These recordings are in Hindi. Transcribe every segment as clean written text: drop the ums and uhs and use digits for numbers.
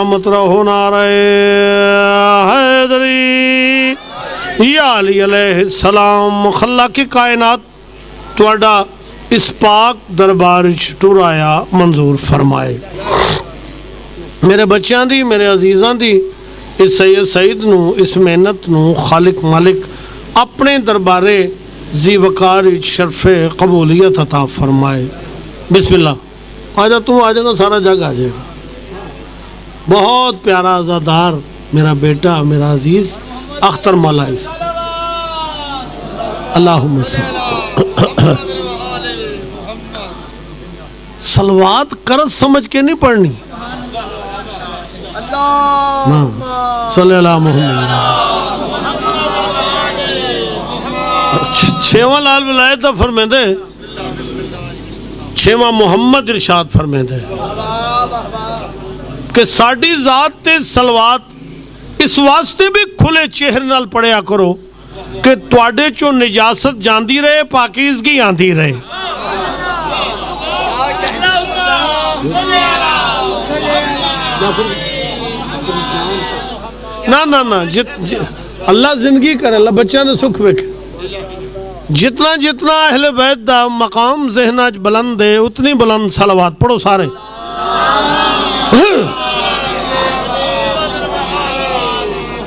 सलामत रहो। नारे हैदरी या अली अलैहिस्सलाम। खल्ला की कायनात तुहाडा इस पाक दरबार टुर आया मंजूर फरमाए। मेरे बच्चों की, मेरे अजीज़ों की इस सैयद सईद नू, इस मेहनत नू खालिक मालिक अपने दरबारे जी वकार शरफे कबूलियत अता फरमाए। बिस्मिल्लाह। आजा तू आ जाएगा, सारा जग आ जाएगा। बहुत प्यारा आज़ादार मेरा बेटा, मेरा अजीज़ अख्तर मौला अल्लाहुम्मा सलवात करत समझ के नहीं पढ़नी। छेवां लाल विलायत फरमेंदे, छेवां मुहम्मद इरशाद फरमेंदे कि साडी जात ते सलवात इस वास्ते भी खुले चेहरे नाल पढ़िया करो कि तुहाडे चो निजासत जांदी रहे, पाकीज़गी आंदी रहे। ना ना ना, अल्लाह जिंदगी करे, अल्लाह बच्चों ने सुख वेखे। जितना जितना अहले बैत दा मकाम ज़हना च बुलंद है, उतनी बुलंद सलवात पढ़ो सारे।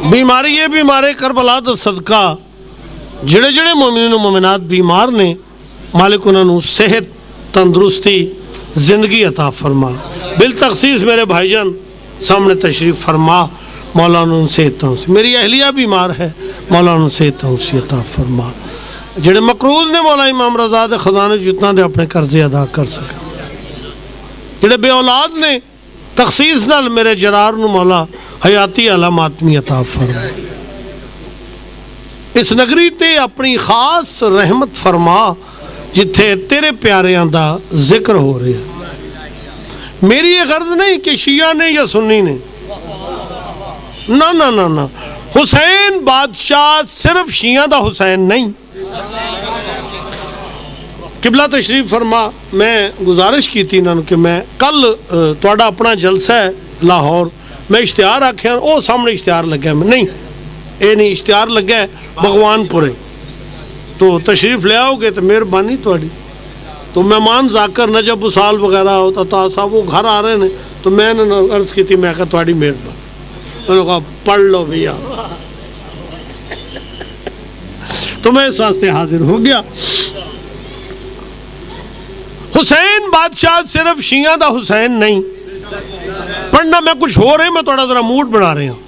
बीमारी है, बीमारे करबला दा सदका जिहड़े जिहड़े मोमिन मोमिनात बीमार ने, मालिक उन्होंने सेहत तंदुरुस्ती जिंदगी अता फरमा। बिल तखसीस मेरे भाईजान सामने तशरीफ़ फरमा। मौला उन्होंने सेहत, मेरी अहलिया बीमार है, मौला उन्होंने सेहत अता फरमा। जिहड़े मकरूज ने मौला इमाम रज़ा दे खजाने जितना दे अपने कर्जे अदा कर सके। जिहड़े बे औलाद ने तखसीस नाल मेरे जरार नूं मौला हयाती आला मातमी अता फरमा। इस नगरी ते अपनी खास रहमत फरमा जिथे तेरे प्यारियां दा जिक्र हो रहा। मेरी ये गर्ज नहीं कि शिया ने या सुन्नी ने, ना ना ना ना। हुसैन बादशाह सिर्फ शिया दा हुसैन नहीं। किबला तशरीफ फरमा। मैं गुजारिश की थी इन्होंने कि मैं कल तुहाडा अपना जलसा है लाहौर, मैं इश्तिहार आख्या, वो सामने इश्तिहार लग्या। मैं नहीं, ये नहीं इश्तिहार लग्या है भगवानपुरे, तो तशरीफ़ ले आओगे तो मेहरबानी थोड़ी। तो मेहमान जाकर नजब उसाल वगैरह होता था साहब, वो घर आ रहे हैं, तो मैंने अर्ज़ की थी, मैं कहा थोड़ी मेहरबानी। उन्होंने कहा पढ़ लो भैया। तो मैं इस वास्ते हाजिर हो गया। हुसैन बादशाह सिर्फ शिया दा हुसैन नहीं। पढ़ना मैं कुछ हो रहे, मैं थोड़ा जरा मूड बना रहे हूँ।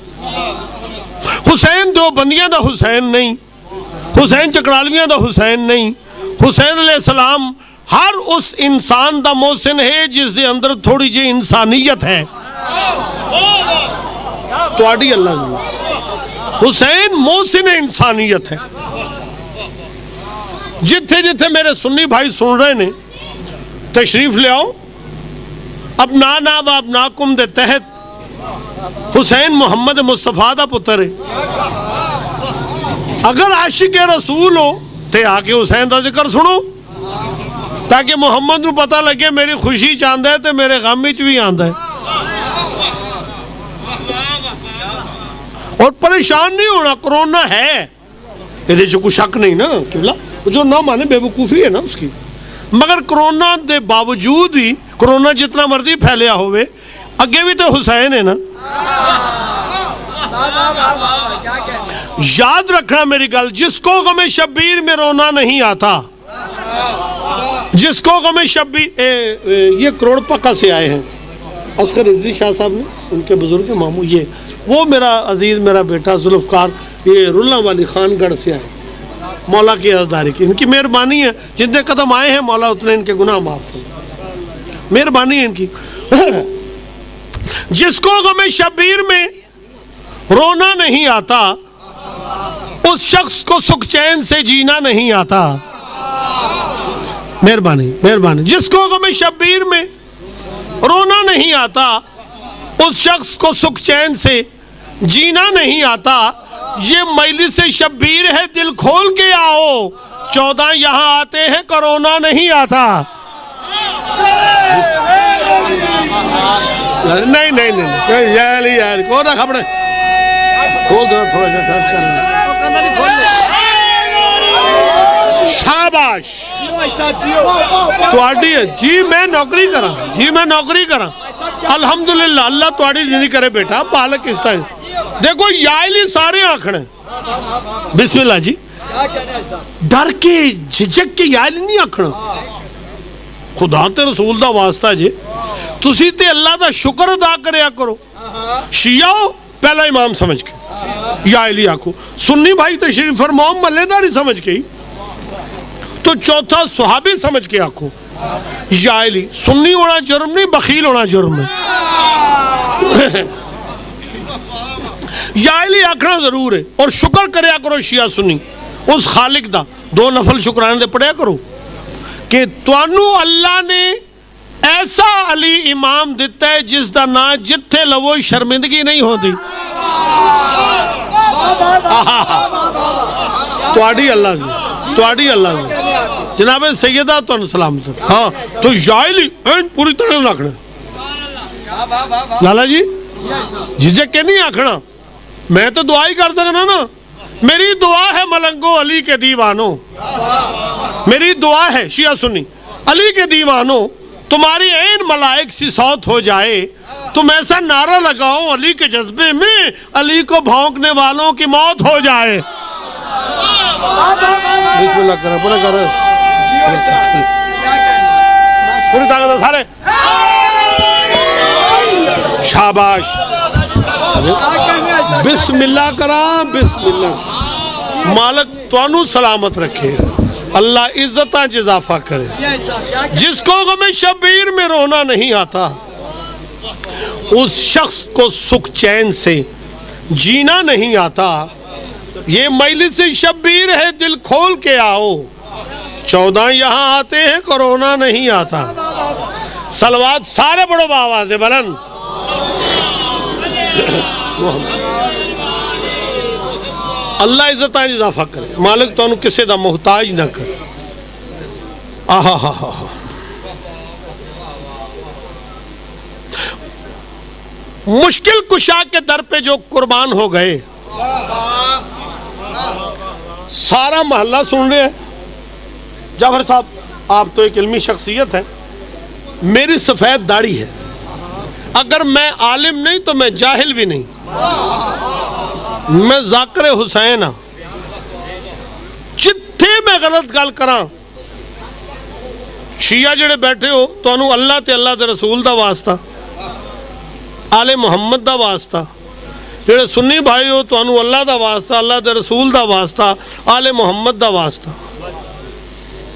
हुसैन दो बंदियां दा हुसैन नहीं, हुसैन चकरालवियां दा हुसैन नहीं। हुसैन अलैहिस्सलाम हर उस इंसान दा मोहसिन है जिसके अंदर थोड़ी जी इंसानियत है। तुहाडी अल्लाह हुसैन मोहसिन इंसानियत है। जिथे जिथे मेरे सुन्नी भाई सुन रहे ने, तशरीफ ले आओ। अपना ना व अपनाकुम दे तहत हुसैन मुहम्मद मुस्तफा दा पुत्र है। अगर आशिक रसूल हो तो आके हुसैन का जिक्र सुनो, ताकि मुहम्मद को पता लगे मेरी खुशी चाहता है तो मेरे गम विच भी आंदा है। और परेशान नहीं होना, कोरोना है, ये कोई शक नहीं ना। किबला जो ना माने बेवकूफ़ी है ना उसकी। मगर कोरोना के बावजूद ही, कोरोना जितना मर्जी फैलिया होवे, अगे भी तो हुसैन है ना। याद रखना मेरी गल, जिसको गमे शब्बीर में रोना नहीं आता, जिसको गमे शब्बीर, ये करोड़ पक्का से आए हैं असगर रिजवी शाह साहब ने, उनके बुजुर्ग मामू, ये वो मेरा अजीज मेरा बेटा जुल्फ़कार, ये रुल्ला वाली खानगढ़ से आए। मौला की अज़दारी की, इनकी मेहरबानी है। जितने कदम आए हैं मौला उतने इनके गुनाह माफ हो, मेहरबानी है इनकी। जिसको गमे शब्बीर में रोना नहीं आता, उस शख्स को सुख चैन से जीना नहीं आता। मेहरबानी मेहरबानी। जिसको गमे शब्बीर में रोना नहीं आता, उस शख्स को सुख चैन से जीना नहीं आता। ये मजलिस शब्बीर है, दिल खोल के आओ, 14 यहाँ आते हैं, कोरोना नहीं आता। नहीं नहीं नहीं यार कौन रख अपने खोल दो थोड़ा सा सर्च कर। शाबाश तुहाडी है जी। मैं नौकरी करा जी, मैं नौकरी करा अल्हम्दुलिल्लाह। अल्लाह तुहाडी जिंदगी करे बेटा, पालक किस तरह। देखो याली सारे आखने बिस्मिल्लाह जी, डर के झिझक के याली नहीं आखना। खुदा ते रसूल दा वास्ता जे तुसी ते अल्लाह दा शुक्र अदा करया करो। शिया पहला इमाम समझ के याली आखो, सुन्नी भाई तशरीफ फरमाओ मल्लेदारी समझ के, तो चौथा सुहाबी समझ के आखो। याली सुन्नी होना जुर्म नहीं, बखील होना जुर्म है। याली आखना जरूर है और शुक्र करया करो शिया सुन्नी उस खालिक दा। 2 नफल शुक्राने दे पढ़िया करो कि तुहानू अल्लाह ने ऐसा अली इमाम दिता है जिसका नाम जिथे लवो शर्मिंदगी नहीं होती। तुहाडी अल्लाह दी, तुहाडी अल्लाह दी जनाबे सैयदा तुहानू सलामत। हाँ तो याली पूरी तरह रखना लाला जी, झिझक के नहीं आखना। मैं तो दुआ ही कर सकना ना। मेरी दुआ है मलंगो अली के दीवानों, मेरी दुआ है शिया सुन्नी अली के दीवानों, तुम्हारी ऐन मलाइक सी सौत हो जाए, तुम ऐसा नारा लगाओ अली के जज्बे में, अली को भौंकने वालों की मौत हो जाए। बिस्मिल्लाह करो, पूरा करो, पूरी ताकत सारे। शाबाश, बिस्मिल्लाह करा, बिस्मिल्लाह। मालिक तुहानू सलामत रखे, अल्लाह इज्जत इजाफा करे। जिसको गमे शबीर में रोना नहीं आता, उस शख्स को सुख चैन से जीना नहीं आता। ये मजलिस शबीर है, दिल खोल के आओ। 14 यहाँ आते हैं, कोरोना नहीं आता। सलवात सारे बड़ो बाबा से बुलंद। अल्लाह इज्जत इजाफा करे, मालिक तुहानू किसी दा मोहताज ना करे। आहा हा हा हा। मुश्किल कुशा के दर पे जो कुर्बान हो गए, सारा मोहल्ला सुन रहे हैं। जाफर साहब आप तो एक इल्मी शख्सियत है, मेरी सफेद दाढ़ी है, अगर मैं आलिम नहीं तो मैं जाहिल भी नहीं, मैं जाकिर हुसैन हाँ। जिथे मैं गलत गल करा, शिया जेड़े बैठे हो तुहानू अल्लाह ते अल्लाह दे रसूल दा वास्ता, आले मुहम्मद दा वास्ता। जेड़े सुन्नी भाई हो तुहानू अल्लाह दा वास्ता, अल्लाह दे रसूल दा वास्ता, आले मुहम्मद दा वास्ता।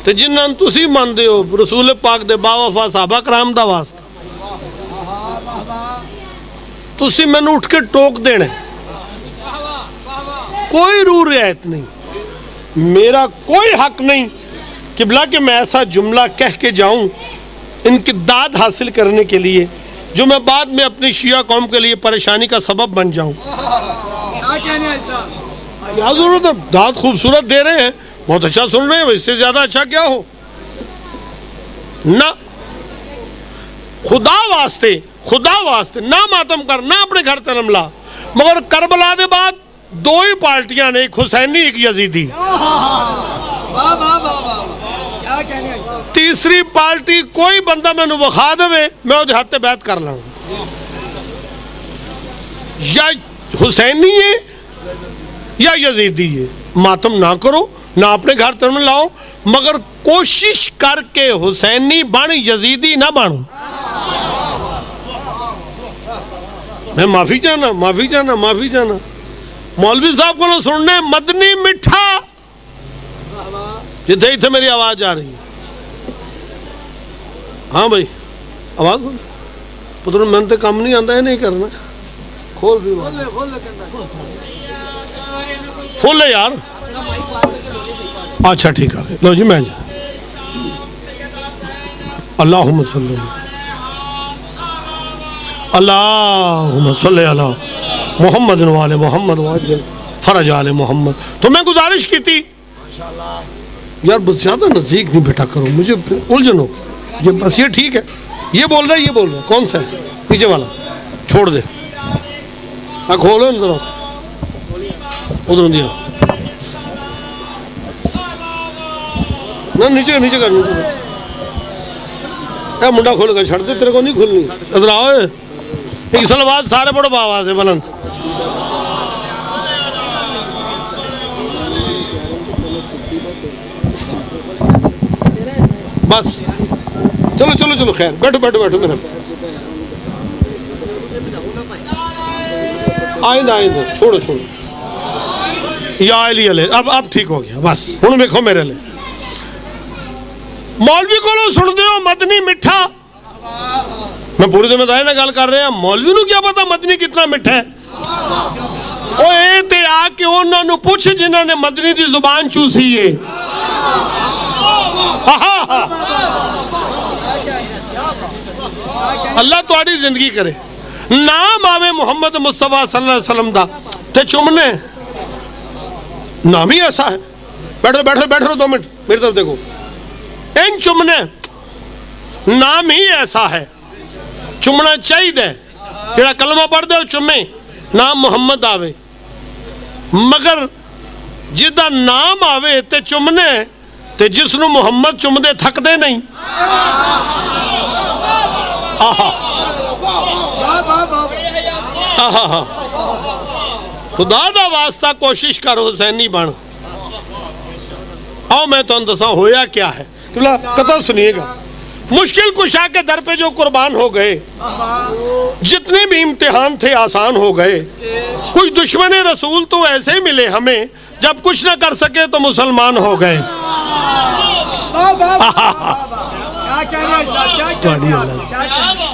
ते जिन्हां तुसी मनदे हो रसूल पाक दे बावफा साहबा कराम दा वास्ता। तुसी मैनू उठ के टोक देना, कोई रू रियायत नहीं, मेरा कोई हक नहीं किबला कि मैं ऐसा जुमला कह के जाऊं इनकी दाद हासिल करने के लिए जो मैं बाद में अपनी शिया कौम के लिए परेशानी का सबब बन जाऊं। क्या जरूरत है, दाद खूबसूरत दे रहे हैं, बहुत अच्छा सुन रहे हैं, इससे ज्यादा अच्छा क्या हो ना। खुदा वास्ते ना मातम कर, ना अपने घर तलम ला। मगर करबला के बाद 2 ही पार्टियां ने, एक हुसैनी एक यजीदी। तीसरी पार्टी कोई बंदा मैनू विखा दे, मैं उहदे हाथ ते बैत कर लाऊं। या हुसैनी है या यजीदी है, मातम ना करो, ना अपने घर तलम लाओ, मगर कोशिश करके हुसैनी बन, यजीदी ना बनो। मैं माफी चाहना। मौलवी साहब को सुनने मदनी मिठा, जिथे इतने मेरी आवाज आ रही है। हाँ भाई आवाज पुत्र, मैंने तो काम नहीं आता है, नहीं करना। खोल भी फुल है यार। अच्छा ठीक है, लो जी मैं अल्लाहुम्मा सल्ली अला मोहम्मद वाले मोहम्मद फरज आले मोहम्मद। तो मैं गुजारिश की थी यार बस ज्यादा नजदीक नहीं बैठा करो, मुझे उलझन हो। ये बस ये ठीक है, ये बोल रहा है, कौन सा है पीछे वाला? छोड़ दे, खोलो जरा उधरों दिया ना, नीचे नीचे कर, नीचे कर, मुंडा खोल कर छड़ दे, तेरे को नहीं खुलनी। इधर आओ, एक सलवार सारे बड़ो आवाज है बुलंद। बस चलो चलो चलो, खैर बैठो बैठो बैठो मेरा, आइंदा आइंदा छोड़ो छोड़ो, या अली अले, अब ठीक हो गया। बस हुण देखो मेरे लिए, मौलवी को सुनते हो मदनी मिठा, मैं पूरी जिम्मेदारी ना गल कर रहा, मौलवी नूं क्या पता मदनी कितना मिठा है। ओ ए ते आके उन्हां नूं पुछ जिन्हां ने मदनी दी जुबान चूसी है। अल्लाह तुहाडी जिंदगी करे, नाम आवे मुहम्मद मुस्तफा सल्लल्लाहु अलैहि वसल्लम दा ते चुमने, नाम ही ऐसा है। बैठो बैठो बैठो 2 मिनट मेरी तरफ देखो, इन चुमने नाम ही ऐसा है, चुमना चाहिए। जेड़ा कलमा पढ़ दे चुमे, नाम मुहम्मद आवे, मगर जिदा नाम आवे ते चुमने ते जिसनु मुहम्मद चुमदे थकदे नहीं। आहा आहा, खुदा दा वास्ता कोशिश कर हुसैनी बन। आओ मैं तुहानू दसा होया क्या है, कतल सुनिएगा। मुश्किल कुशा के दर पे जो कुर्बान हो गए, जितने भी इम्तिहान थे आसान हो गए। कुछ दुश्मन रसूल तो ऐसे मिले हमें, जब कुछ ना कर सके तो मुसलमान हो गए।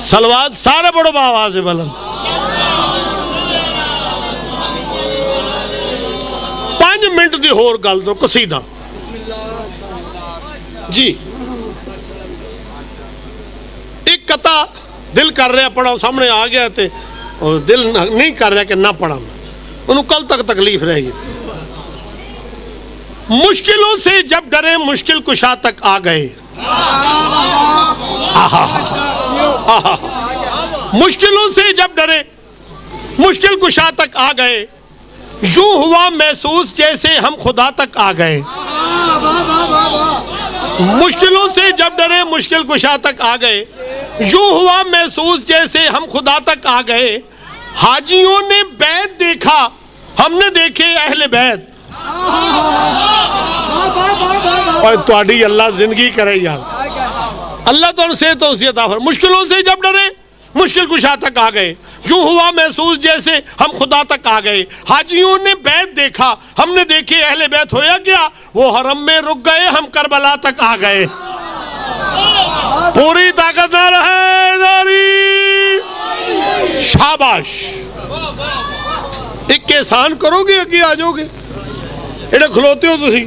सलवात सारे बड़ो आवाज है बुलंद। 5 मिनट दी होर गल दो, कसीदा जी। एक कथा दिल कर रहा पढ़ा, सामने आ गया थे और दिल नहीं कर रहा कि ना पढ़ा, उन्होंने कल तक तकलीफ रहेगी। मुश्किलों से जब डरे मुश्किल कुशा तक आ गए। मुश्किलों से जब डरे मुश्किल कुशा तक आ गए, यूं हुआ महसूस जैसे हम खुदा तक आ गए। मुश्किलों से जब डरे मुश्किल कुशा तक आ गए, यूं हुआ महसूस जैसे हम खुदा तक आ गए। हाजियों ने बैत देखा, हमने देखे अहले बैत। और तुहाडी अल्लाह जिंदगी करे यार, अल्लाह तो सेहत अता फरमाए। मुश्किलों से जब डरे मुश्किल कुशा तक आ गए, यूं हुआ महसूस जैसे हम खुदा तक आ गए। हाजियों ने बैत देखा, हमने देखे अहले बैत। होया क्या, वो हरम में रुक गए, हम करबला तक आ गए। पूरी ताकत ना रहे नारी, शाबाश। एक एहसान करोगे अगे आ जाओगे। एडे खलोते हो तुसी,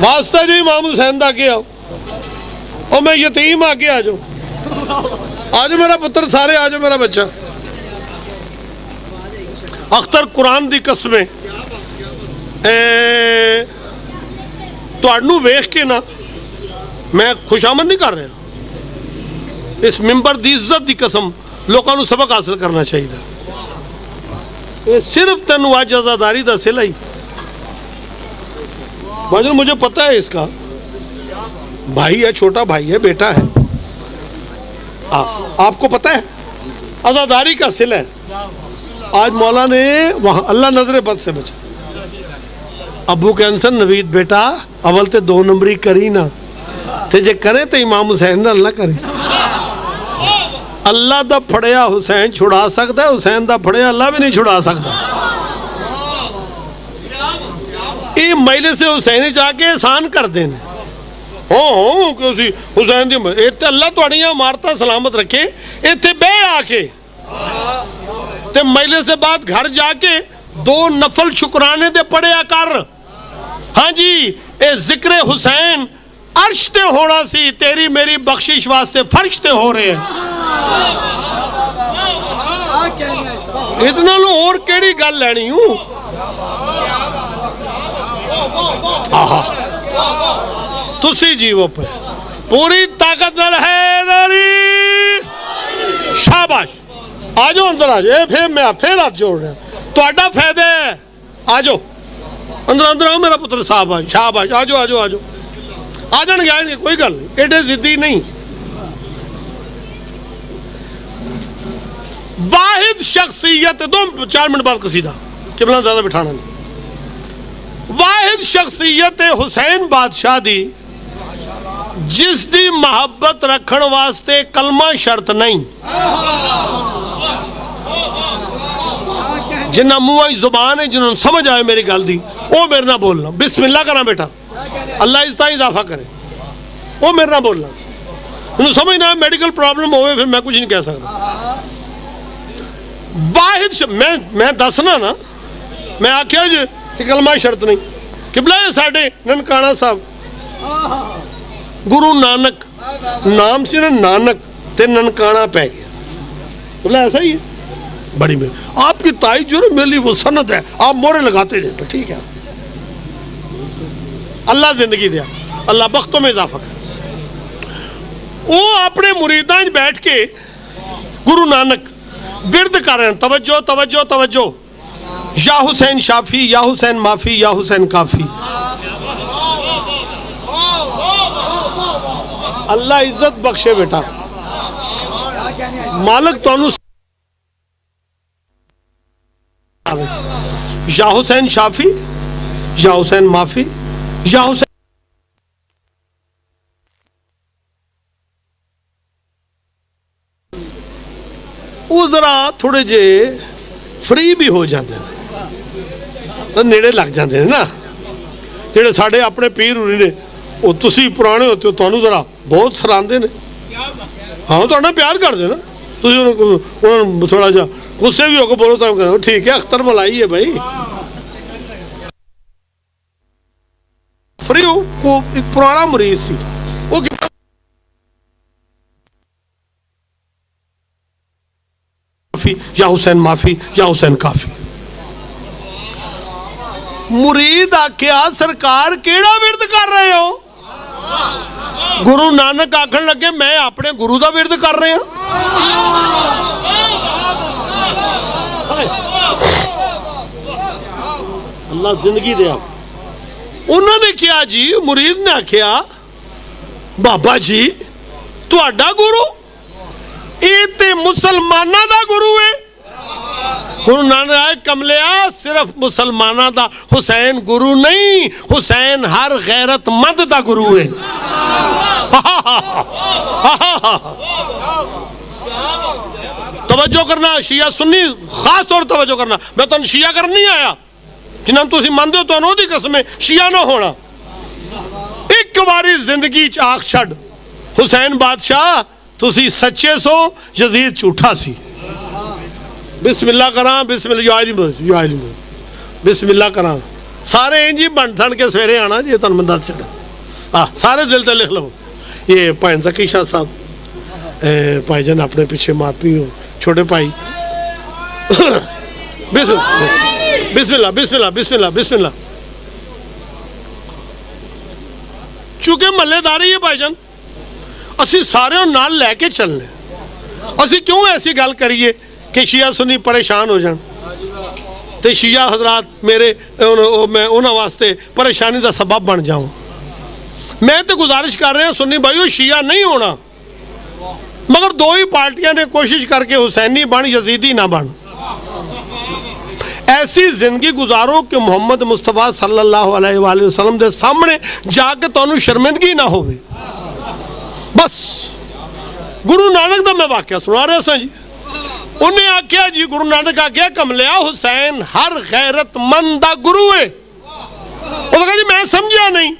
वास्ता जी इमाम हुसैन दा अगे आओ। और मैं यतीम आगे आ जाओ, आज मेरा पुत्र, सारे आ जाओ मेरा बच्चा। अख्तर कुरान दी कसमें तुहानू वेख के ना मैं खुशामद नहीं कर रहा, इस मिंबर दी इज्जत दी कसम लोगों को सबक हासिल करना चाहिए। ये सिर्फ तेनू अज आजादारी दा सिला ही भाजन, मुझे पता है इसका भाई है, छोटा भाई है, बेटा है। आपको पता है आजादारी का सिला है। आज मौला ने वहां अल्लाह नजरे बद से बचा। अबू कैंसर नवीद बेटा अवल ते 2 नंबरी करी ना, ते जे करे तो इमाम हुसैन नाल ना करे। अल्लाह दा फड़िया हुसैन छुड़ा सकता है, हुसैन दा फड़िया अल्लाह भी नहीं छुड़ा सकता। ये मैले से हुसैन जाके एहसान कर देने हो कि हुसैन दी अल्लाह तुहाड़ियां इमारतां सलामत रखे। इत्थे बह आके ते मैले से बाद घर जाके 2 नफल शुक्राने दे पढ़िया कर। हाँ जी, ये जिक्र हुसैन अर्श ते होना सी, तेरी मेरी बख्शिश वास्ते फर्श ते हो रहे हैं। इतना लो और केड़ी गल लैनी हूं। तुसी जीवो पे पूरी ताकत नाल है नारी, शाबाश। आ जाओ अंदर आ जाओ, फिर मैं फिर हाथ जोड़ रहा, ਤੁਹਾਡਾ फायदा है, आ जाओ अंदर अंदर आओ मेरा पुत्र साहब, आ शाबाश, आ जाओ आ जाओ आ जाओ, आ जाएंगे आएंगे, कोई गल नहीं, एडे जिद्दी नहीं। वाहिद शख्सियत, 2-4 मिनट बाद कसीदा किबला ज़्यादा बिठाना नहीं। वाहिद शख्सियत हुसैन बादशाह दी जिस दी मुहब्बत रखण वास्ते कलमा शर्त नहीं, जिन्ना मुँह जुबान है, जिन्होंने समझ आए मेरी गल दी, वो मेरे ना बोलना, बिस्मिल्लाह करा बेटा, अल्लाह इसका इजाफा करे, वो मेरे ना बोलना। उन्हें समझना मेडिकल प्रॉब्लम हो, फिर मैं कुछ नहीं कह सकता। वाहिद मैं दसना ना, मैं आख्या जी कि कलमा शर्त नहीं। किबला है साढ़े ननकाना साहब, गुरु नानक नाम से ना, नानक ते ननकाना पै गया, किबला ऐसा ही है। बड़ी मेरी आपकी ताई जो मेरे लिए वो सनद है, आप मोहरे लगाते रहते, ठीक है। अल्लाह जिंदगी दिया, अल्लाह बख्तों में इजाफा कर। वो अपने मुरीदां च बैठ के गुरु नानक विरद कर रहे हैं, तवज्जो तवज्जो तवज्जो, या हुसैन शाफी, या हुसैन माफी, या हुसैन काफी। अल्लाह इज्जत बख्शे बेटा, मालिक तुहानू या हुसैन शाफी, या हुसैन माफी, या हुसैन। वो जरा थोड़े जे फ्री भी हो जाते हैं, तो नेड़े लग जाते हैं ना, जेडे साढ़े अपने पीर हुरी ने, वो तुसी पुराने होते हो, तुहानू जरा बहुत सराहते हैं। हाँ तुहाडा प्यार करते ना, तुम थोड़ा जा गुस्से भी होकर बोलो तो ठीक है, अख्तर मलाई है भाई, फ्री हो। को एक पुराना मरीज सी, वो या हुसैन माफी, या हुसैन काफी। मुरीद आख्या सरकार केड़ा विरद कर रहे हो? गुरु नानक आखन लगे मैं अपने गुरु का विरद कर रहा। अल्लाह जिंदगी दिया। उन्होंने क्या जी, मुरीद ने आख्या बाबा जी तुहाडा गुरु ये ते मुसलमाना दा गुरु है। गुरु नानक आए कमलिया सिर्फ मुसलमाना दा हुसैन गुरु नहीं, हुसैन हर गैरतमंद दा गुरु है। तवज्जो करना शिया सुन्नी, खास तौर तवज्जो करना, मैं तुम शिया कर नहीं आया, जिन्होंने तुम मानते हो तुहानू दी कसम शिया ना होना। एक बारी जिंदगी च आख छड़ हुसैन बादशाह तुसी सच्चे सो, यजीद झूठा सी। बिस्मिल्लाह करा, बिस्मिल्लाह बिस्मिल्लाह करा, सारे इंज ही बन थन के सवेरे आना जी, तुम बंदा छड़ सारे दिल ते लिख लो। ये भाई जकी शाह साहब, भाईजान अपने पीछे मापी हो, छोटे भाई बिस्मिल्लाह बिस्मिल्लाह बिस्मिल्लाह बिस्मिल्लाह। चूंकि महल्लेदारी है भाईजान, असी सारे नाल लैके चलने, असी क्यों ऐसी गल करिए कि शिया सुन्नी परेशान हो जान, तो शिया हजरात मेरे मैं उन्होंने वास्ते परेशानी का सबब बन जाऊँ। मैं तो गुजारिश कर रहा सुन्नी भाईओ शिया नहीं होना, मगर दो ही पार्टियां ने कोशिश करके हुसैनी बन यजीदी ना बन। ऐसी जिंदगी गुजारो कि मोहम्मद मुस्तफा सल्लल्लाहु अलैहि वसल्लम के सामने जाके तुहानू शर्मिंदगी ना हो। बस गुरु नानक का मैं वाकया सुना रहा सा जी। उन्हें आख्या जी, गुरु नानक आख्या कमलिया हुसैन हर गैरतमंद दा गुरु है। वो कहा जी मैं समझा नहीं।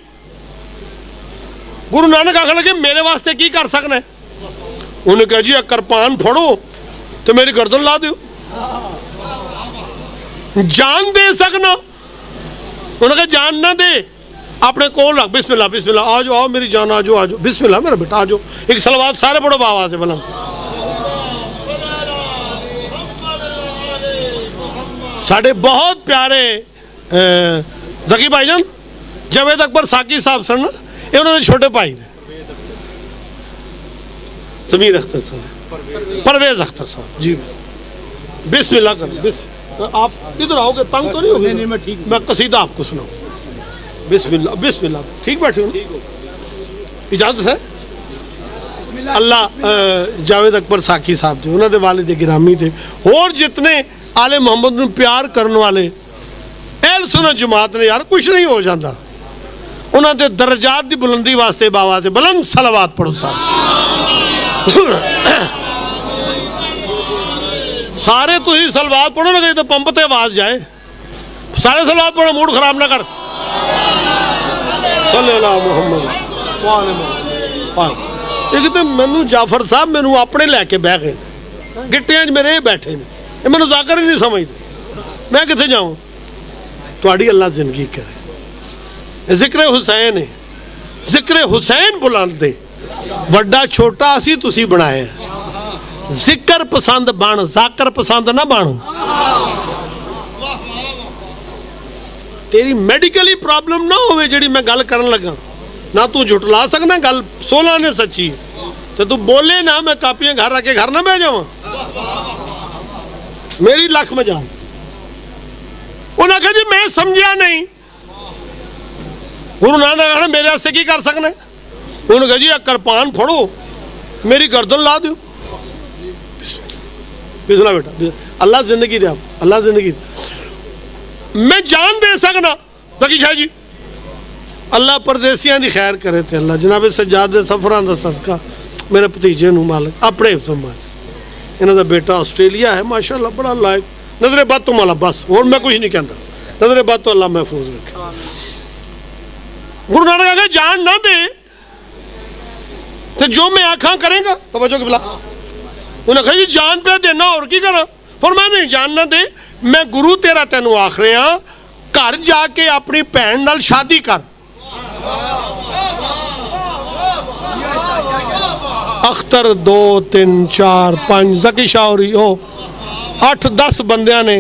गुरु नानक आखन लगे मेरे वास्ते की कर सकना है? उन्हें कहा जी कृपान फड़ो तो मेरी गर्दन ला दो, जान दे सकना? उन्होंने कहा जान ना दे, अपने कोल रख, बिस्मिल्लाह बिस्मिल्लाह, आ जाओ आओ मेरी जान, आ जाओ आ जाओ, बिस्मिल्लाह मेरा बेटा आ जाओ। एक सलवात सारे पढ़ो बाबा से बोला। साढ़े बहुत प्यारे जकी भाईजान जावेद अकबर साकी साहब सन, ये उन्होंने छोटे भाई ने जमीर अख्तर साहब, परवेज अख्तर साहब जी, बिस्मिल्लाह करो। आप इधर आओगे, तंग तो नहीं होगे? नहीं, मैं ठीक हूं। मैं कसीदा आपको सुनाऊं। बिस्मिल्लाह बिस्मिल्लाह। ठीक बैठे हो? इजाजत है? अल्लाह जावेद अकबर साकी साहब थे, उन्होंने वालिद गिरामी थे, और जितने आले मोहम्मद नूं प्यार करने वाले अहल सुन्नत जमात ने, यार कुछ नहीं हो जाता। उन्होंने दर्जात की बुलंदी वास्ते बाबा से बुलंद सलावात पढ़ो साहब। सारे तुम सलवात पढ़ो ना, तो पंप ते आवाज जाए। सारे सलवात पढ़ो, मूड खराब ना कर। एक तो मैनू जाफर साहब मैनू अपने लैके बह गए, गिट्टियां मेरे बैठे ने, मैनू जाकर ही नहीं समझते, मैं कितने जाऊँ? थोड़ी अल्लाह जिंदगी करे। जिक्र हुसैन है, जिक्र हुसैन बुलांदे वड्डा छोटा असी तुसी बनाया। जिक्र पसंद बन, जाकर पसंद ना बन। तेरी मेडिकली प्रॉब्लम ना होवे जेड़ी मैं गल करन लगा, ना तू झुटला सकना गल 16 ने सच्ची, तो तू बोले ना, मैं कापियां घर रख के घर ना बह जावा। मेरी लख मजाल। उन्हें कहा जी मैं समझिया नहीं। गुरु नानक ने मेरे वास्ते की कर सकना? उन्होंने कहा जी कृपान फड़ो, मेरी गर्दन ला दो। बिस्मिल्लाह बेटा, अल्लाह जिंदगी दे, अल्लाह जिंदगी। मैं जान दे सकना जकी शाह जी, अल्लाह परदेसियां की खैर करे थे। अल्लाह जनाब सज्जाद दे सफरां दा सदका मेरे भतीजे नूं मालिक अपने हिफ्ज़। इन्हां दा बेटा आस्ट्रेलिया है माशाअल्लाह, बड़ा लायक, नजरे बद तो माला, बस और मैं कुछ नहीं कहता, नजरे बद तो अल्लाह महफूज रखे। गुरु नानक आगे जान ना दे तो जो मैं आखा करेगा, तवज्जो किबला। उन्हें कहा जी जान पे देना और की करा? फरमाया नहीं जान ना दे, मैं गुरु तेरा तेनू आख रहा, घर जाके अपनी भैन नाल शादी कर। अख्तर 2 3 4 5 जकी शाहरी हो 8-10 बंदियां ने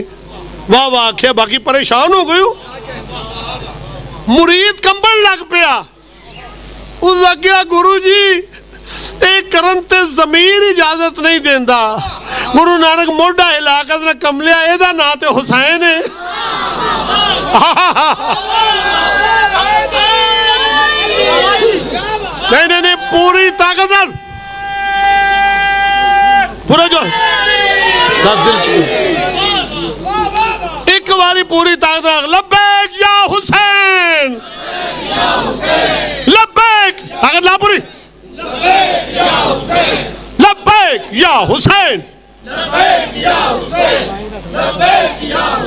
वाह वाह आख्या, बाकी परेशान हो गए। मुरीद कंबन लग पिया। उस आख्या गुरु जी एक करन ते जमीर इजाजत नहीं देंदा। गुरु नानक मोढ़ा हिला के कमलिया, एदा नाम ते हुसैन है। नहीं नहीं पूरी ताकत पूरा जो एक बारी पूरी ताकत, लब्बैक या हुसैन, लब्बैक ताकत ला पूरी, लब्बैक या हुसैन,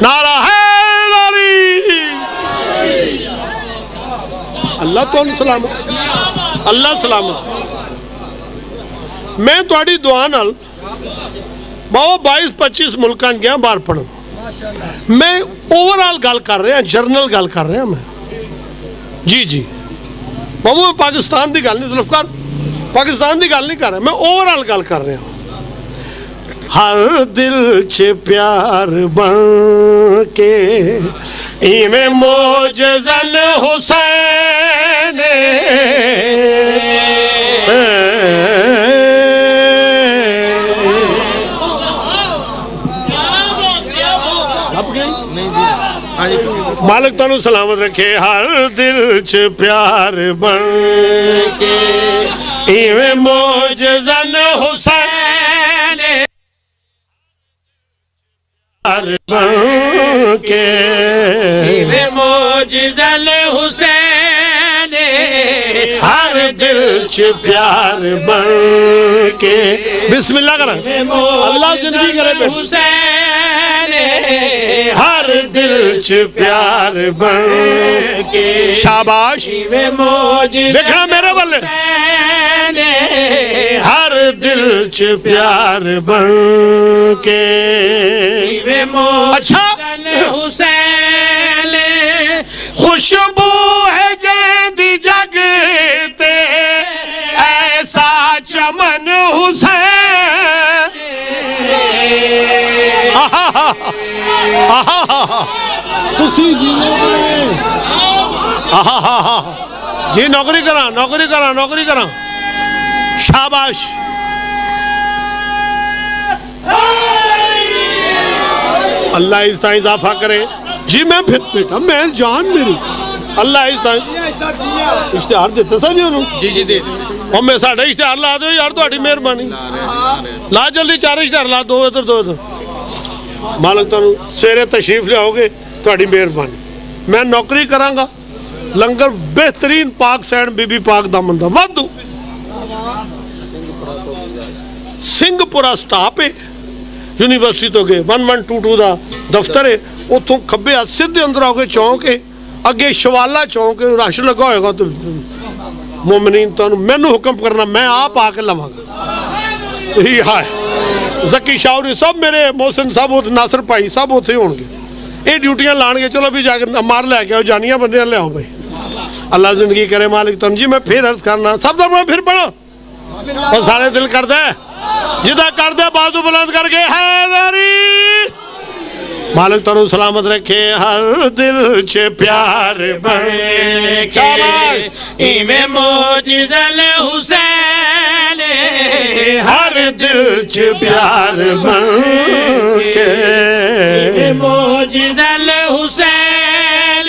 नारा हैदरी। अल्लाह तो सलामत, अल्लाह सलामत। मैं थोड़ी दुआ नाल बाबा 22-25 मुल्कां गया बाहर पढ़न। मैं ओवरऑल गल कर रहा, जरनल गल कर रहा मैं। जी जी बाबू, मैं पाकिस्तान की गल नहीं, जुल्फकार पाकिस्तान की गल नहीं कर रहा, मैं ओवरऑल गल कर रहा। हर दिल च प्यार बन के इवें मौजज़न हुसैन, मालिक तुहानू सलामत रखे। हर दिल च प्यार बन के इवें मौजज़न हुसैन, बन के इवें मौजज़न हुसैन, हर दिल च प्यार बन के। बिस्मिल्लाह करा, अल्लाह जिंदगी करे हुसैन, हर दिल च प्यार बन के। शाबाश, देखना मेरे बल्ले, हर दिल च प्यार बन के। अच्छा हुसैन खुशबू है जैदी जगते, ऐसा चमन हुसैन। जी नौकरी करा, नौकरी करा, नौकरी करा। शाबाश। अल्लाह इसका इजाफा करे जी। मैं फिर बेटा मैं जान मेरी अल्लाह इसका इश्तिहार देते सा जी उन्होंने जी जी दे और मैं साढ़े इश्तिहार ला दो यार थोड़ी मेहरबानी ला जल्दी 4 इश्तिहार ला दो इधर मालक तुहानू सवेरे तशरीफ लियाओगे थोड़ी मेहरबानी। मैं नौकरी करांगा लंगर बेहतरीन पाक सैन बीबी पाक दा मुंडा वाधू ਸਿੰਘਪੁਰਾ स्टाफ है यूनिवर्सिटी तो गए 1122 का दफ्तर है उतों खब्बे हाथ सीधे अंदर आओगे चौंक है अगे शवाला चौंक है रश लगा होएगा तो मोमिनीन तो मैनू हुक्म करना मैं आप आके लवांगा यही है। जकी शाहरी सब मेरे मोहसिन साहब नासर भाई सब उत्थे होणगे ये ड्यूटियां लाणगे चलो भी जाके मार लैके आओ जानिया बंदियां लियाओ भाई अल्लाह जिंदगी करे मालिक तुम जी। मैं फिर अर्ज करना सब दा फिर पढ़ो और सारे दिल करदा है जिदा करदे बाजू बुलंद करके हैदरी मालिक तुहानू सलामत रखे हर दिल च प्यार बन के इवें मोजिज़ल हुसैन हर दिल च प्यार बन के इवें मोजिज़ल हुसैन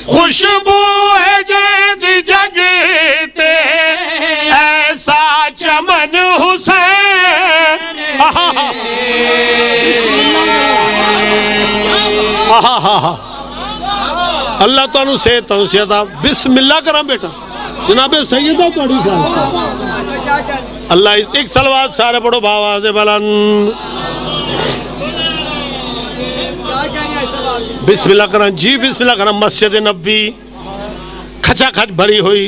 खुशबू है जद जगते ऐसा चमन हुसैन अल्लाह तुहानू सेहत तंदुरुस्ती बिस्मिल्लाह करा बेटा जनाबे सैयदा तुहाडी अल्लाह एक सलवात सारे पढ़ो बावाज़ बुलंद बिस्मिल्लाह करा जी बिस्मिल्लाह करा। मस्जिद नबवी खचाखच भरी हुई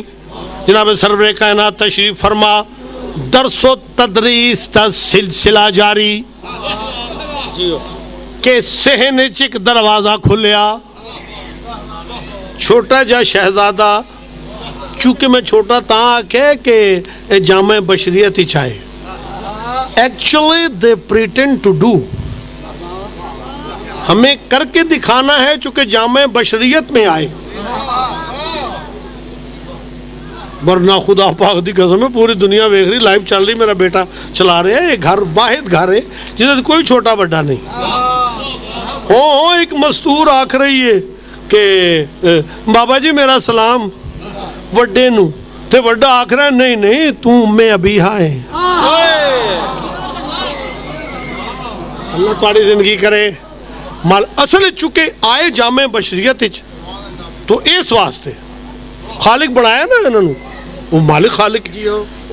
जनाब सरवरे कायनात तशरीफ फरमा दरसो तदरीस का सिलसिला जारी के सहन एक दरवाजा खुलिया छोटा जा शहजादा चूंकि मैं छोटा ता आखे कि जामे बशरियत ही चाहे actually they pretend to do हमें करके दिखाना है चूंकि जामे बशरियत में आए वरना खुदा पाक दी कसम है पूरी दुनिया देख रही लाइव चल रही मेरा बेटा चला रहा है घर वाहिद घर है जिसे कोई छोटा बड़ा नहीं हो एक मस्तूर आख रही है कि बाबा जी मेरा सलाम वड्डे नू ते वड्डा आख रहा है नहीं नहीं तू मैं अभी है अल्लाह तुम्हारी जिंदगी करे माल असल चुके आए जामे बशरियत तो इस वास्ते खालिक बनाया ना इन्होंने वो मालिक खालिक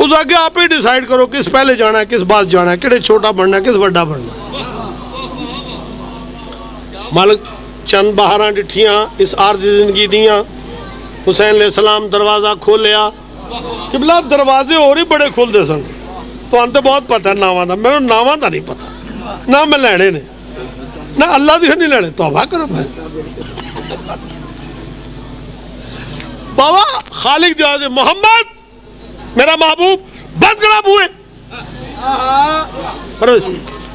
उस आगे आप ही डिसाइड करो किस पहले जाना है किस बाद जाना है कि छोटा बनना है किस बड़ा बनना। मालिक चंद बहारा डिठियां इस आरजी जिंदगी दियां हुसैन अलैहिस्सलाम दरवाजा खोलिया किबला दरवाजे और ही बड़े खुलते सन तो अंत बहुत पता नावां दा मैनूं नावां दा नहीं पता ना मैं लैने ने ना अल्लाह दी नहीं लैने तौबा करो भाई बाबा खालिक दिया मोहम्मद मेरा महबूब बंद करा बुए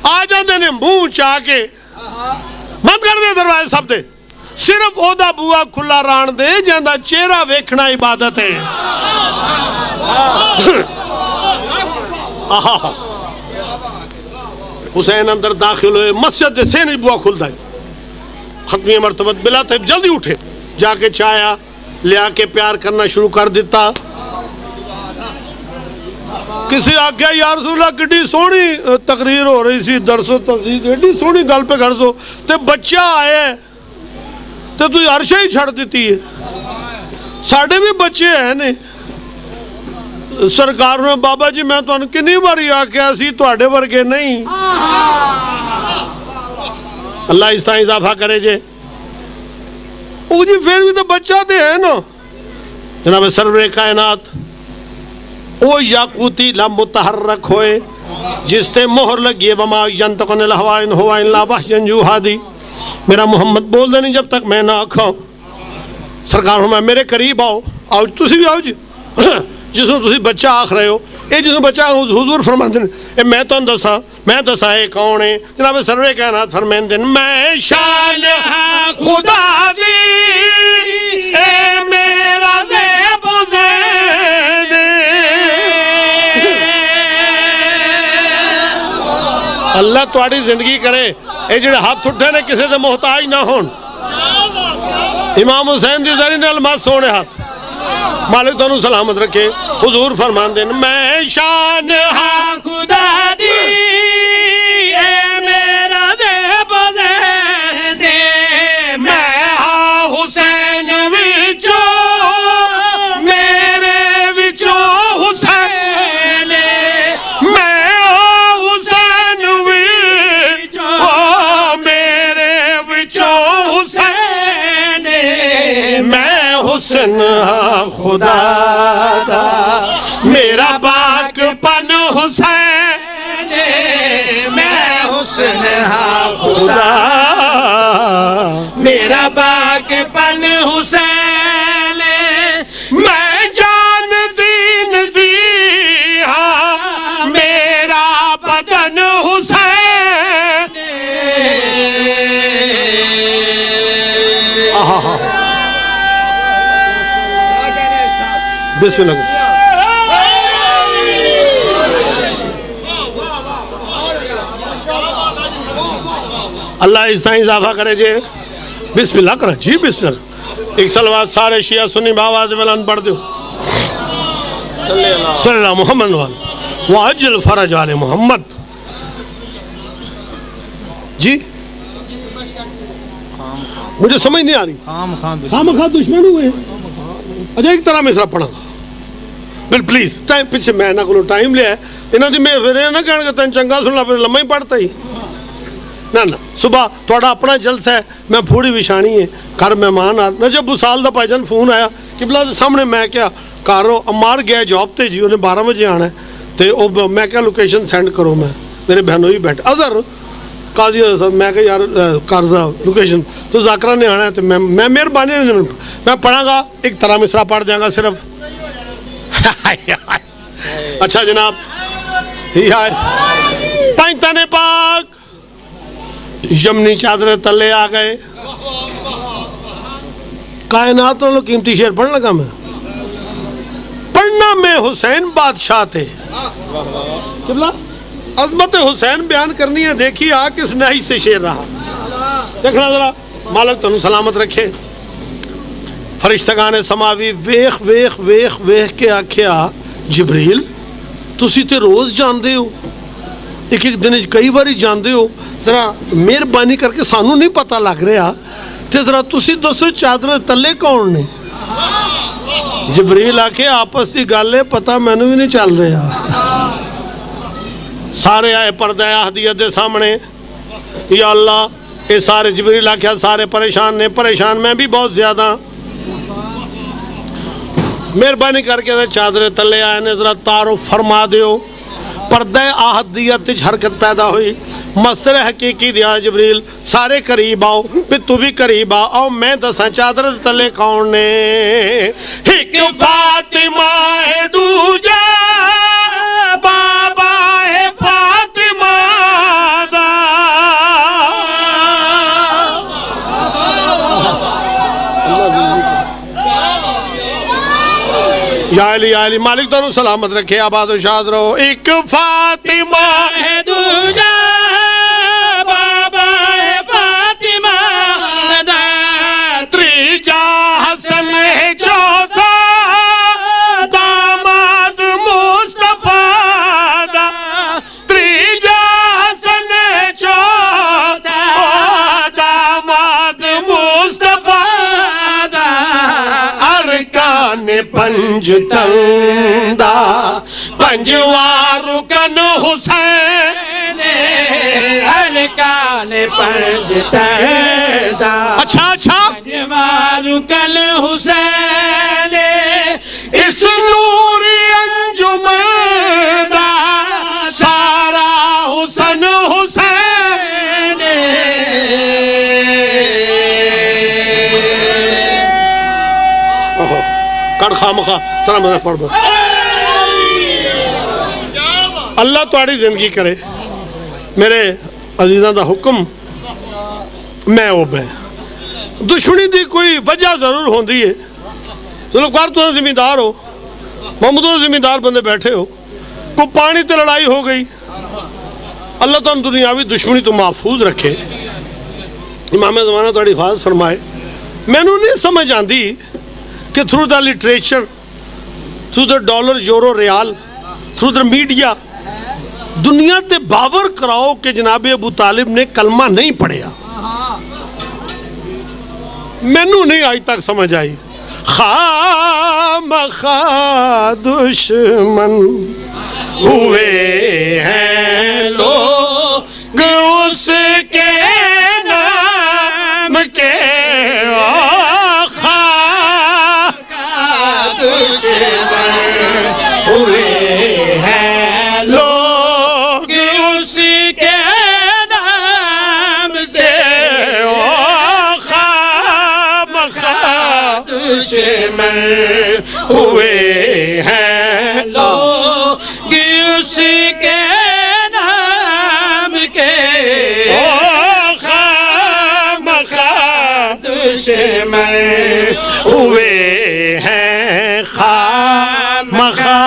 आ जाते ने मुंह चाह के बंद कर दे दरवाजे सब दे सिर्फ ओदा बुआ खुला रान दे जांदा चेहरा वेखना इबादत है। हुसैन अंदर दाखिल हुए मस्जिद से नहीं बुआ खुलता है खत्मी मरतबत बिला तब जल्दी उठे जाके चाया लिया के प्यार करना शुरू कर दिता। किसी आख्या यार रसूलल्लाह किड्डी सोहनी तकरीर हो रही सी दरसो तकरीर एडी सोहनी गल पे कर दो ते बच्चा आया तो तू अर्शा ही छड़ दी है साढ़े भी बच्चे है ने सरकार ने बाबा जी मैं तुहानू कितनी बारी आख्या सी तुहाडे वर्गे नहीं अल्लाह इसका इजाफा करे जे जी फिर भी तो बच्चा तो है ना जनाब सरवरे कायनात ओ याकूती ला मुतहर्रक होए जिसते मोहर लगी है वमा यंतकुनिल हवा इन हुवा इल्ला वहयन यूहादी मेरा मोहम्मद बोल दे नहीं जब तक मैं ना आखां सरकार मैं मेरे करीब आओ आओ तुसी भी आओ जी जिसमें तुसी बच्चा आख रहे हो ये जिसमें बच्चा हुजूर फरमाते हैं मैं तो दसा है कौन है जनाब सरवरे कायनात फरमाते हैं मैं शान खुदा दी ए मेरा ज़ेब ज़ैन अल्लाह तुहाडी जिंदगी करे। ये जिहड़े हाथ उठे ने किसी दे मोहताज ना होण। इमाम हुसैन दी ज़री नाल मस सोने हाथ। मालिक तुहानू सलामत रखे। हुजूर फरमांदे ने मैं शान हां खुदा दी ए मेरा ज़ेब ज़ेदे मैं हां हुसैन विचों मेरे विचों हुसैन मैं हां हुसैन विचों मेरे विचों हुसैन मैं हुस्न हां खुदा दा मेरा पाकपन हुसैन मैं हुस्न हां खुदा मेरा पाकपन हुसैन मैं जान दीन दी हां मेरा बदन हुसैन। बिस्मिल्लाह। अल्लाह इस तरह इजाफा करे जे। बिस्मिल्लाह करो जी बिस्मिल्लाह। एक सलवात सारे शिया सुन्नी बावाज में पढ़ दो। सल्लल्लाहु मोहम्मद वाजिल फरज आले मोहम्मद जी। मुझे समझ नहीं आ रही। खाम खा दुश्मन हुए। अच्छा एक तरह मिसरा पढ़ा बिल प्लीज टाइम पिछे मैं ना को टाइम लिया इन्हों की मैं फिर ना कह तेन चंगा सुनना फिर लम्मा ही पढ़ता ही ना ना। सुबह थोड़ा अपना जलसा है मैं पूरी विछाणी है घर मेहमान आ ना। जब साल का भाईजान फोन आया कि बिला सामने मैं क्या घर अमार गया जॉब ते जी उन्हें 12 बजे आना है तो मैं क्या लोकेशन सेंड करो। मैं मेरे बहनों ही बैठे अदर काजी मैं क्या यार कर लोकेशन तो जाकरा ने आना है तो मैं मेहरबानी मैं पढ़ागा एक तरह मिसरा पढ़ जाऊँगा सिर्फ। अच्छा जनाब तने पाक यमनी चादर तले आ गए। कायनात वालों कीमती शेर पढ़ लगा मैं। पढ़ना में हुसैन बादशाह थे। अजमत हुसैन बयान करनी है। देखिए आ किस नाई से शेर रहा। देखना जरा मालिक तुहानू सलामत रखे। फरिश्तगाने समावी वेख वेख वेख वेख के आख्या जिब्रील तुसी ते रोज जाते हो एक एक दिन कई बार जाते हो जरा मेहरबानी करके सानू नहीं पता लग रहा तो जरा तुसी दसो चादर तले कौन ने। जिब्रील आखे आपस की गल है पता मैनू भी नहीं चल रहा। सारे आए पर्दा हदीयत के सामने या अल्लाह ये सारे जिब्रील आख्या सारे परेशान ने। परेशान मैं भी बहुत ज्यादा। मेहरबानी करके चादर तले आए ने जरा तारो फरमा दो। पर्दा आहदियत हरकत पैदा हुई। मसर हकीकी दिया जिब्रील सारे करीब आओ भी तू भी करीब आओ मैं दसा चादर तले कौन ने। एक फातिमा है दूजा बाबा है फातिमा दा। या अली मालिक तुहानू सलामत रखे आबाद शाद रहो। एक फातिमा है दूजा बाबा है फातिमा दा। त्रीजा हसन है चौथा दामाद मुस्तफा दा। त्रीजा हसन है चौथा दामाद मुस्तफा दा। अरकान पंज तंदा पंजवा रुकन हुसैन अरकान पंज तंदा। अच्छा अच्छा पंजवा रुकन हुसैन इस नूरी अंजुमन दा सारा हुसन हुसैन। कर खाम खा तरह मेरा पढ़ अल्लाह तुहाड़ी जिंदगी करे। मेरे अजीज़ां दा हुक्म मैं वो मैं दुश्मनी की कोई वजह जरूर होती है। चलो कर तुम जिम्मेदार हो मोहम्मद जिम्मेदार बंदे बैठे हो कोई पानी तो लड़ाई हो गई अल्लाह तुहानू दुनियावी दुश्मनी तो महफूज रखे, इमाम ज़माना तुहाडी हिफाजत फरमाए। मैनू नहीं समझ आती कि through the literature, through the dollar, euro, riyal, through the media दुनिया ते बावर कराओ कि जनाब अबू तालिब ने कलमा नहीं पढ़िया। मैनू नहीं आज तक समझ आई। खामखा दुश्मन हुए हैं लोग उसके नाम के, खामखा दुश्मन हुए हैं लोग उसके नाम के, खामखा दुश्मन हुए हैं लोग उसके नाम के, खामखा दुश्मन हुए हैं, खामखा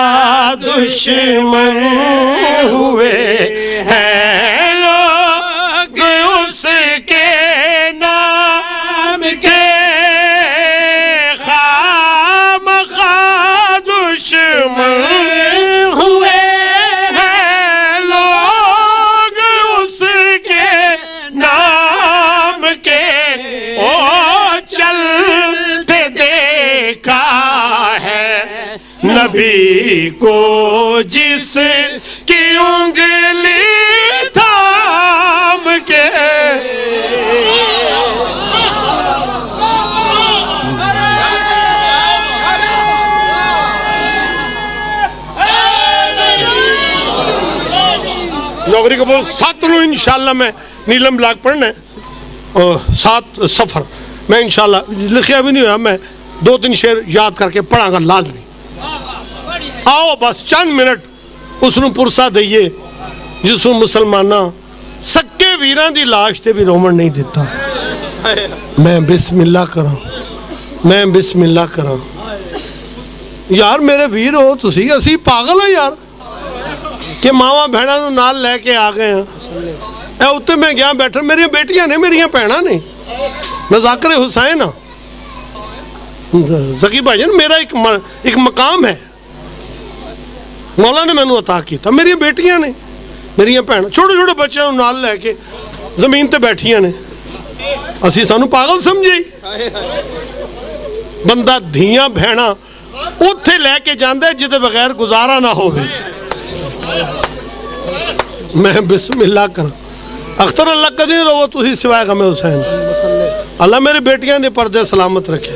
दुश्मन हुए हैं लोग उसके नाम के, खामखा दुश्मन हुए हैं लोग उसके नाम के। ओ चलते देखा है नबी को जिस की उंगली थाम के। नौकरी को बोल 7 नूं इंशाअल्लाह मैं नीलम ब्लॉक पढ़ना है, 7 सफर मैं इंशाअल्लाह लिखिया भी नहीं हुआ, मैं 2-3 शेर याद करके पढ़ांगा लाजमी। आओ बस चंद मिनट उसनूं पुरसा दईए जिसनूं मुसलमाना सक्के वीरां दी लाश ते भी रोमन नहीं दिता। मैं बिस्मिल्लाह करा, मैं बिस्मिल्लाह करा। यार मेरे वीर हो तुसी, असी पागल हैं यार कि मावा भैणा नूं नाल लैके आ गए हैं। उत्ते मैं गया बैठा, मेरी बेटियां ने, मेरी भैणा ने, मैं ज़ाकिर हुसैन हाँ। ज़की भाईजान मेरा एक मकाम है, मौला ने मैनू अता किया। मेरी बेटियां ने, मेरी भैन, छोटे छोटे बच्चों नाल लैके जमीन ते बैठियां ने, असी सानू पागल समझे। बंदा धियां भैणा उत्थे लैके जांदा जिदे बगैर गुजारा ना होवे। मैं बिस्मिल्लाह करा। अख्तर अल्लाह कदी रहो तुसी सिवाय गमे हुसैन। अल्लाह मेरी बेटियां दे पर्दे सलामत रखे।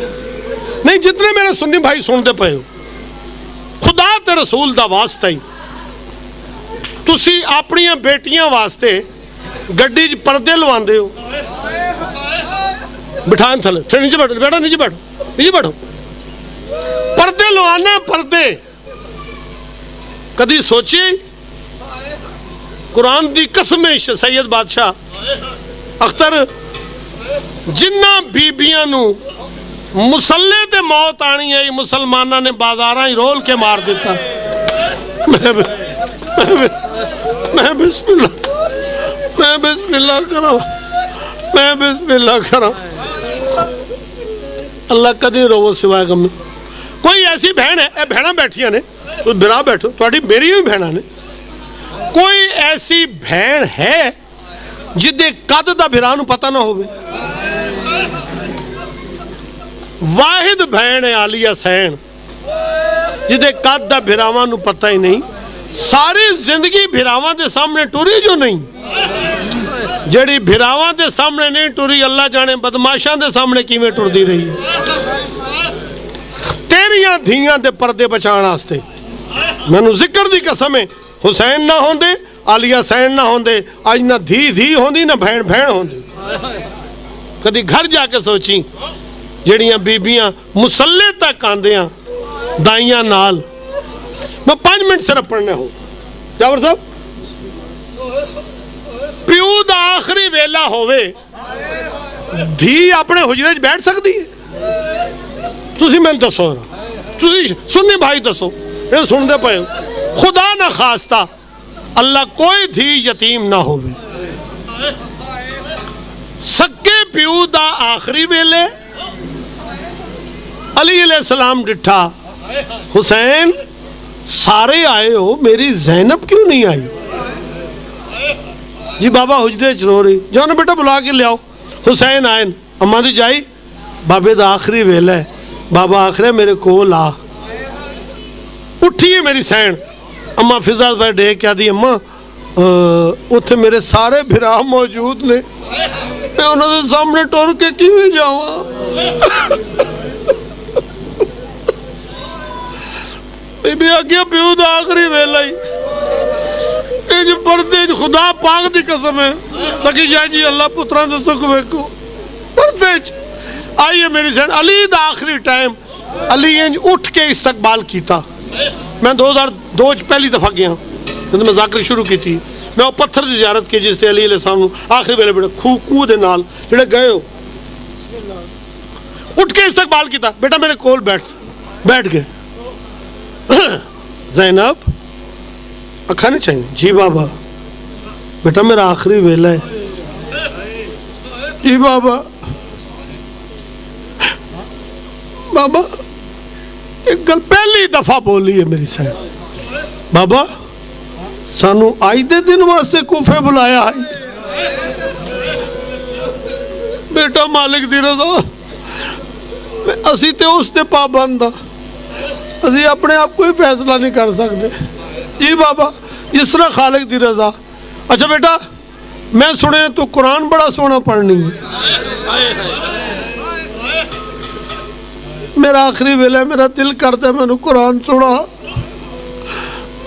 नहीं जितने मेरे सुन्नी भाई सुनते पे हो, खुदा ते रसूल दा वास्ता ही तुसी अपनियां बेटियां वास्ते गड्डी च पर्दे लवांदे हो। बिठान थले नीचे बैठो, बेटा नीचे बैठो, नीचे बैठो। पर्दे लवाने, पर्दे कदी सोची? कुरान दी कसम सैयद बादशाह अख्तर जिन्ना बीबियां नू मुसल्ले ते मौत आनी है, मुसलमाना ने बाजारा ही रोल के मार दिता। मैं बिस्मिल्लाह करा, मैं बिस्मिल्लाह करा। अल्लाह कदी रोवो सिवाय गम। कोई ऐसी बहन है, ए बहना बैठिया ने, तो बिरा बैठो, थोड़ी मेरी भी बहना ने। कोई ऐसी बहन है जिदे कद दा बिरा नू पता ना होवे? वाहिद बहन है आलिया सैन जिदे कद दा बिरावां नू पता ही नहीं। सारी जिंदगी बिरावां दे सामने टुरी जो नहीं, जेड़ी बिरावां दे सामने नहीं टुरी, अल्लाह जाने बदमाशां दे सामने किवें टुरदी रही है। तेरियां धियां दे पर्दे बचाने वास्ते मैनू जिक्र दी कसम है, हुसैन ना होंदे, आलिया सैन ना होंदे, अज ना धी होंदी ना भैन होंदी। कदी घर जाके सोची जड़ियां बीबियां मुसल्ले तक आंदियां दाइयां नाल। मैं 5 मिनट सिर्फ पढ़ने हो जावर साहब। प्यू दा आखिरी वेला होवे, धी अपने हुजरे च बैठ सकती है? तुसी मैनू दसो, तुसी सुनने भाई दसो, ये सुनते पे। खुदा ना खास्ता अल्लाह कोई धी यतीम ना होवे। सक्के प्यू दा आखिरी वेले अली अलैहिस्सलाम डिठा, हुसैन सारे आए हो, मेरी ज़ैनब क्यों नहीं आई? जी बाबा हुजदे च रो रही, जाओ बेटा बुला के लियाओ। हुसैन आए, अम्मा दी जाई, बाबे दा आखिरी वेला है, बाबा आखिर मेरे कोल आ। उठी है मेरी सैन, अम्मा फिजा पर डे क्या दी, अम्मा उत्थे मेरे सारे भिरा मौजूद ने, मैं उन्होंने सामने टुर के किवें जावां? बीबी आखिया प्यू दा आखिरी वेला ही पर्दे खुदा पाक दी कसम है, लगी जाए जी अल्लाह पुत्रा दे सुख वेखो, पर्दे आई है मेरी सैन। अली दा आखिरी टाइम, अली इंज उठ के इस्तकबाल किया। मैं 2002 पहली दफा गया जब मैं जाकर शुरू की थी, मैं वो पत्थर की जियारत की जिससे अली अलैहिस्सलाम आखिरी वेले बेटा खूह दे नाल जेड़े गए हो, उठ के इस्तकबाल किया, बेटा मेरे कोल बैठ गए। ज़ैनब अखा नहीं चाहिए? जी बाबा। बेटा मेरा आखिरी वेला है। जी बाबा। बाबा एक गल पहली दफा बोली है मेरी सैन, बाबा सानू आज दे दिन वास्ते कूफे बुलाया है। बेटा मालिक दी रज़ा, असी तो उसते पाबंद हाँ, असी अपने आप कोई फैसला नहीं कर सकते। जी बाबा जिस तरह खालिक दी रज़ा। अच्छा बेटा मैं सुने तू कुरान बड़ा सोहना पढ़नी है। मेरा आखिरी वेला, मेरा दिल करता मैनू कुरान सुना।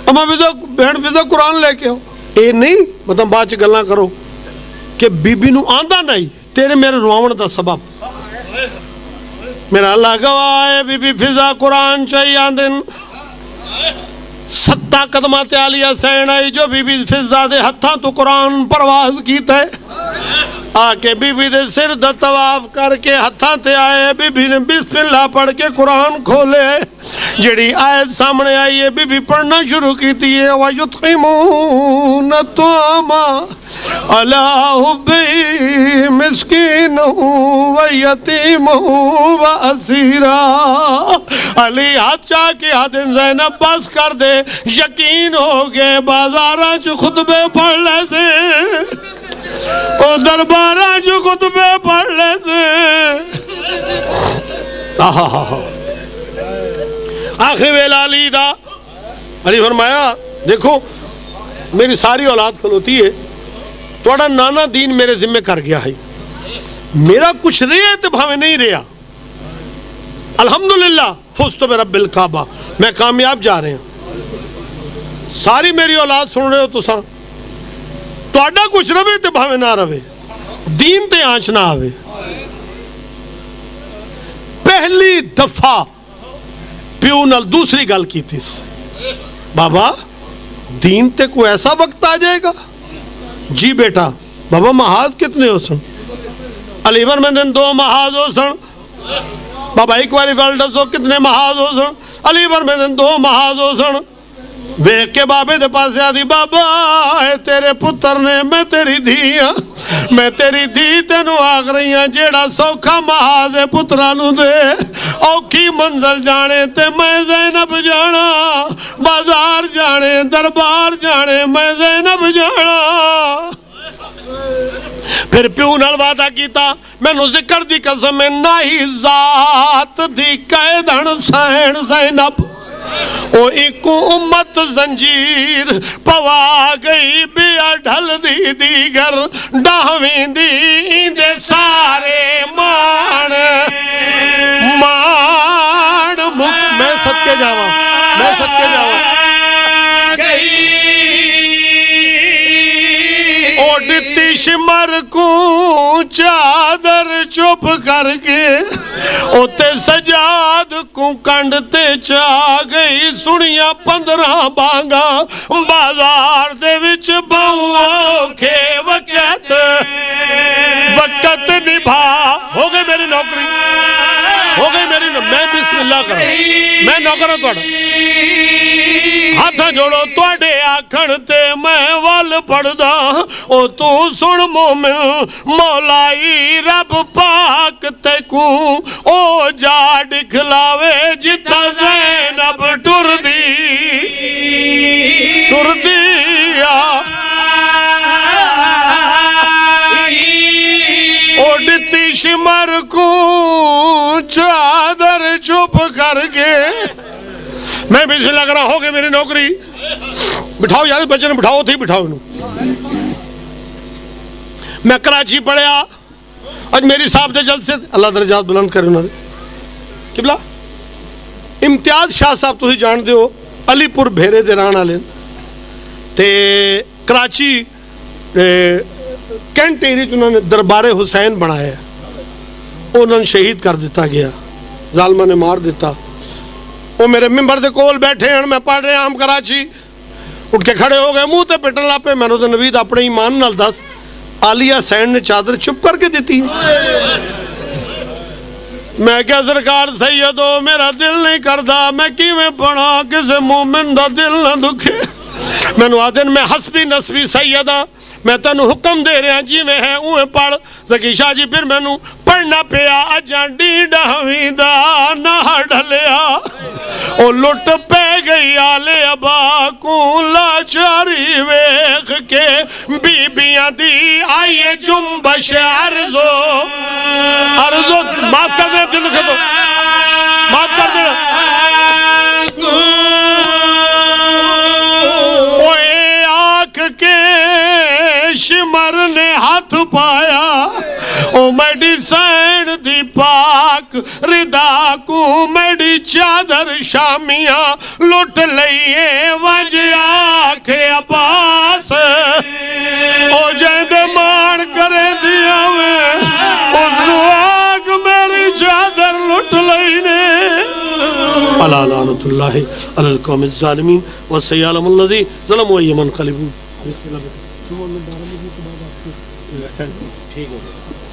अम्मा विजा बहन विजा कुरान लेके आओ। ये नहीं मतलब बाद च गल्लां करो कि बीबी नू आंदा नहीं, तेरे मेरे रुआवण दा सबब मेरा अल्लाह गवाह है। बीबी फिजा कुरान चाहिए आंदन 7 कदमां ते आलिया सैन आई, जो बीबी फिजा दे हत्थां तो कुरान परवाज कीता है, आके बीबी दे सिर दा तवाफ करके हत्थां ते आए, बीबी ने बिस्मिल्लाह पढ़ के कुरान खोले, जेड़ी आयत सामने आई है बीबी पढ़ना शुरू की थी है, वयुतइमून तुमा अला हुब्बी मिस्कीनहु व यतीमहु व असीरा। अली हाथ चा के हादिन ज़ैनब बस कर दे, यकीन हो गए बाजारां च खुतबे पढ़ ले से, ओ दरबारां च खुतबे पढ़ ले से। आखिरी वेला अली दा, अली फरमाया देखो मेरी सारी औलाद खलोती है, थोड़ा नाना दीन मेरे जिम्मे कर गया है, मेरा कुछ रहे तो भावे नहीं रहा, अल्हम्दुलिल्लाह फुज़्तु बिरब्बिल काबा, मैं कामयाब जा रहे हैं। सारी मेरी औलाद सुन रहे हो तुसा, तुहाडा कुछ रवे तो भावे ना रवे, दीन ते आंच ना आवे। पहली दफा प्यू नाल दूसरी गल की थी, बाबा दीन ते कोई ऐसा वक्त आ जाएगा? जी बेटा। बाबा महाज कितने हो सन? अलीवर में दिन 2 महाज हो सन। बाबा एक बार गल दसो कितने महाज हो सन? अलीवर में दिन 2 महाज हो सन। वेख के बाबे दे पास आदि, बाबा तेरे पुत्र ने, मैं तेरी धी हाँ, मैं तेरी धी तेनू आख रही हाँ, जेड़ा सौखा महाज है पुत्रा नू दे, औखी मंजिल जाने ते मैं ज़ैनब जाना, बाजार जाने दरबार जाने मैं ज़ैनब जाना। फिर प्यू नाल वादा कीता, मैनू जिक्र दी कसम है, ना ही जात दी कैदन सैन ज़ैनब, ओ एक उम्मत जंजीर पवा गई, बिया ढल दी दीगर डाहवीं दी दे सारे मान मान मुक। मैं सदके जावा, मैं सदके जावा ओ दित्ती शिमर को चादर चुप करके, ओते सजाद को कंड ते चा गई, सुनिया 15 बांगा बाजार दे विच बहुखे वक्त वक्त निभा। हो गई मेरी नौकरी, हो गई मेरी मैं बिस्मिल्लाह करा, मैं नौकर हूं तुहाडा, हाथ जोड़ो तुहाडे आखण ते मैं वल पढ़दा ओ तू सुन मोमिन मौलाई रब पाक तैकू ओ जा दिखलावे जिता ज़ैनब टुरदी आ ओ दिती शिमर को चादर चुप करके मैं भी लग रहा हो गई मेरी नौकरी बिठाओ यार बच्चे ने बिठाओ थी बिठाओ इन्हों मैं कराची पढ़िया अज मेरी साहब दे जलसे अल्लाह दरजात बुलंद करे उन्होंने किबला इम्तियाज शाह साहब तुम जानते हो अलीपुर भेरे दे रहने वाले ते कराची कैंट एरिया उन्होंने दरबारे हुसैन बनाया उन्होंने शहीद कर दिता गया जालमा ने मार दिता वो मेरे मिंबर के कोल बैठे हैं मैं पढ़ रहा हम कराची उठ के खड़े हो गए मुंह ते पिटन ला पे मैंने तो नवीद अपने ईमान नाल दस आलिया सैन ने चादर चुप करके दी मैं क्या सरकार सैयदो मेरा दिल नहीं करता मैं किवें पढ़ा किसी मोमिन दा दिल ना दुखे मैनू आदे मैं हसबी नसबी सैयदा मैं तेन हुक्म दे रहा जिमें है उवें पढ़ ज़की शाह जी फिर मैनू पढ़ना पिया अजा डी दा ना ढलिया ओ लुट पै गई आले अबा को लाचारी वेख के बीबियां दी आइए जुम्बश अर्जो अर्जो माफ कर दे दिल के तो माफ कर दे ओए आँख के शिमर ने हाथ पाया ओ मेडी सैन दी पाक रिदा को मेडी चादर शामिया लुट लइए वज आखे अब्बास ओ जैद मान करे दिया में उसनु आग मेरी चादर लुट लई ने अला लानतुल्लाहि अलल कौमिज़ ज़ालिमीन व सय्यअलमुल लज़ी ज़लमू व यमनक़लिबून ठीक हो गया।